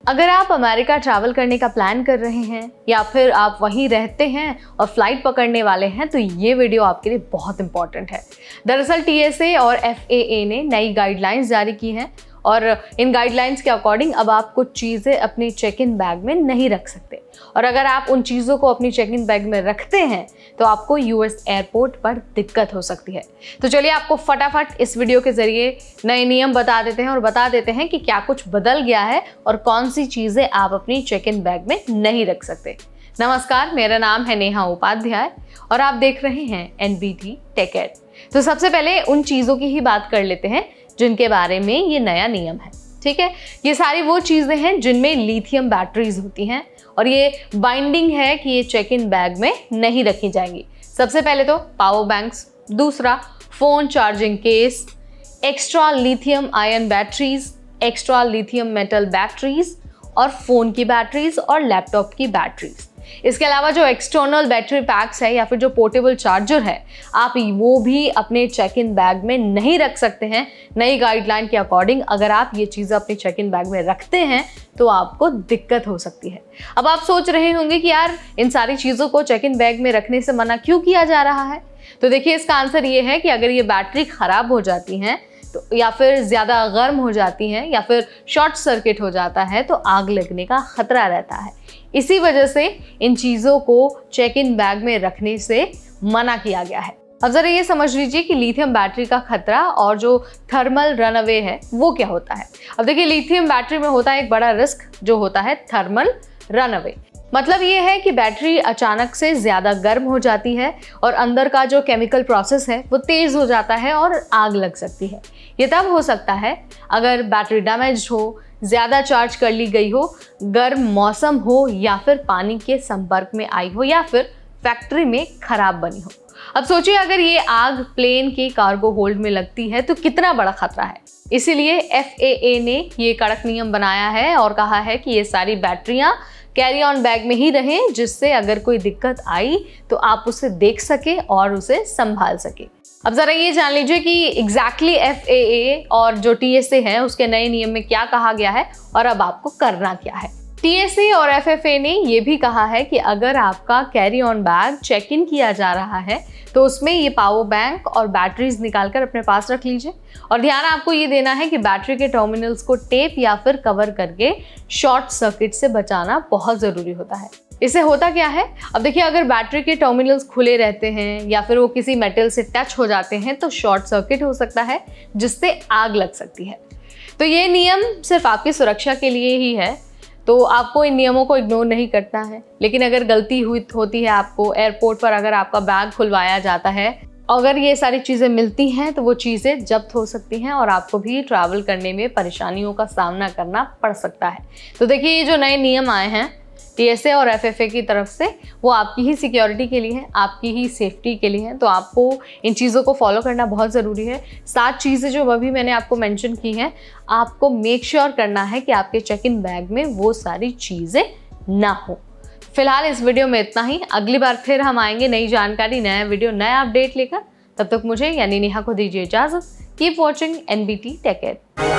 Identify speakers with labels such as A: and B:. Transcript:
A: अगर आप America travel करने का प्लान कर रहे हैं या फिर आप वहीं रहते हैं और फ्लाइट पकड़ने वाले हैं तो ये वीडियो आपके लिए बहुत इंपॉर्टेंट है। दरअसल TSA और FAA ने नई गाइडलाइंस जारी की हैं और इन गाइडलाइंस के अकॉर्डिंग अब आप कुछ चीज़ें अपनी चेक इन बैग में नहीं रख सकते, और अगर आप उन चीज़ों को अपनी चेक इन बैग में रखते हैं तो आपको US एयरपोर्ट पर दिक्कत हो सकती है। तो चलिए आपको फटाफट इस वीडियो के ज़रिए नए नियम बता देते हैं और बता देते हैं कि क्या कुछ बदल गया है और कौन सी चीज़ें आप अपनी चेक इन बैग में नहीं रख सकते। नमस्कार, मेरा नाम है नेहा उपाध्याय और आप देख रहे हैं NBT टेक एड। तो सबसे पहले उन चीज़ों की ही बात कर लेते हैं जिनके बारे में ये नया नियम है। ठीक है, ये सारी वो चीज़ें हैं जिनमें लिथियम बैटरीज होती हैं और ये बाइंडिंग है कि ये चेक इन बैग में नहीं रखी जाएंगी। सबसे पहले तो पावर बैंक्स, दूसरा phone charging case, extra lithium ion batteries, extra lithium metal batteries और फ़ोन की बैटरीज और लैपटॉप की बैटरीज। इसके अलावा जो एक्सटर्नल बैटरी पैक्स है या फिर जो पोर्टेबल चार्जर है, आप वो भी अपने चेक इन बैग में नहीं रख सकते हैं। नई गाइडलाइन के अकॉर्डिंग अगर आप ये चीज़ें अपने चेक इन बैग में रखते हैं तो आपको दिक्कत हो सकती है। अब आप सोच रहे होंगे कि यार इन सारी चीज़ों को चेक इन बैग में रखने से मना क्यों किया जा रहा है। तो देखिए, इसका आंसर ये है कि अगर ये बैटरी ख़राब हो जाती हैं तो या फिर ज़्यादा गर्म हो जाती हैं या फिर शॉर्ट सर्किट हो जाता है तो आग लगने का खतरा रहता है। इसी वजह से इन चीज़ों को चेक इन बैग में रखने से मना किया गया है। अब ज़रा ये समझ लीजिए कि लिथियम बैटरी का खतरा और जो थर्मल रनअवे है वो क्या होता है। अब देखिए, लिथियम बैटरी में होता है एक बड़ा रिस्क जो होता है थर्मल रनअवे। मतलब ये है कि बैटरी अचानक से ज़्यादा गर्म हो जाती है और अंदर का जो केमिकल प्रोसेस है वो तेज़ हो जाता है और आग लग सकती है। ये तब हो सकता है अगर बैटरी डैमेज हो, ज़्यादा चार्ज कर ली गई हो, गर्म मौसम हो या फिर पानी के संपर्क में आई हो या फिर फैक्ट्री में खराब बनी हो। अब सोचिए, अगर ये आग प्लेन के कार्गो होल्ड में लगती है तो कितना बड़ा खतरा है। इसीलिए FAA ने ये कड़क नियम बनाया है और कहा है कि ये सारी बैटरियां कैरी ऑन बैग में ही रहें, जिससे अगर कोई दिक्कत आई तो आप उसे देख सके और उसे संभाल सके। अब ज़रा ये जान लीजिए कि एग्जैक्टली FAA और जो TSA है उसके नए नियम में क्या कहा गया है और अब आपको करना क्या है। TSA और FFA ने ये भी कहा है कि अगर आपका carry on bag check in किया जा रहा है तो उसमें ये पावर बैंक और बैटरीज निकालकर अपने पास रख लीजिए, और ध्यान आपको ये देना है कि बैटरी के टर्मिनल्स को टेप या फिर कवर करके शॉर्ट सर्किट से बचाना बहुत ज़रूरी होता है। इससे होता क्या है, अब देखिए, अगर बैटरी के टर्मिनल्स खुले रहते हैं या फिर वो किसी मेटल से टच हो जाते हैं तो शॉर्ट सर्किट हो सकता है जिससे आग लग सकती है। तो ये नियम सिर्फ आपकी सुरक्षा के लिए ही है, तो आपको इन नियमों को इग्नोर नहीं करना है। लेकिन अगर गलती होती है आपको एयरपोर्ट पर, अगर आपका बैग खुलवाया जाता है, अगर ये सारी चीज़ें मिलती हैं तो वो चीज़ें जब्त हो सकती हैं और आपको भी ट्रैवल करने में परेशानियों का सामना करना पड़ सकता है। तो देखिए, ये जो नए नियम आए हैं TSA और FFA की तरफ से, वो आपकी ही सिक्योरिटी के लिए है, आपकी ही सेफ्टी के लिए है। तो आपको इन चीज़ों को फॉलो करना बहुत ज़रूरी है। 7 चीज़ें जो अभी मैंने आपको मेंशन की हैं, आपको मेक श्योर करना है कि आपके चेक इन बैग में वो सारी चीज़ें ना हो। फिलहाल इस वीडियो में इतना ही। अगली बार फिर हम आएंगे नई जानकारी, नया वीडियो, नया अपडेट लेकर। तब तक मुझे यानी नेहा को दीजिए इजाज़त। Keep watching NBT tech add.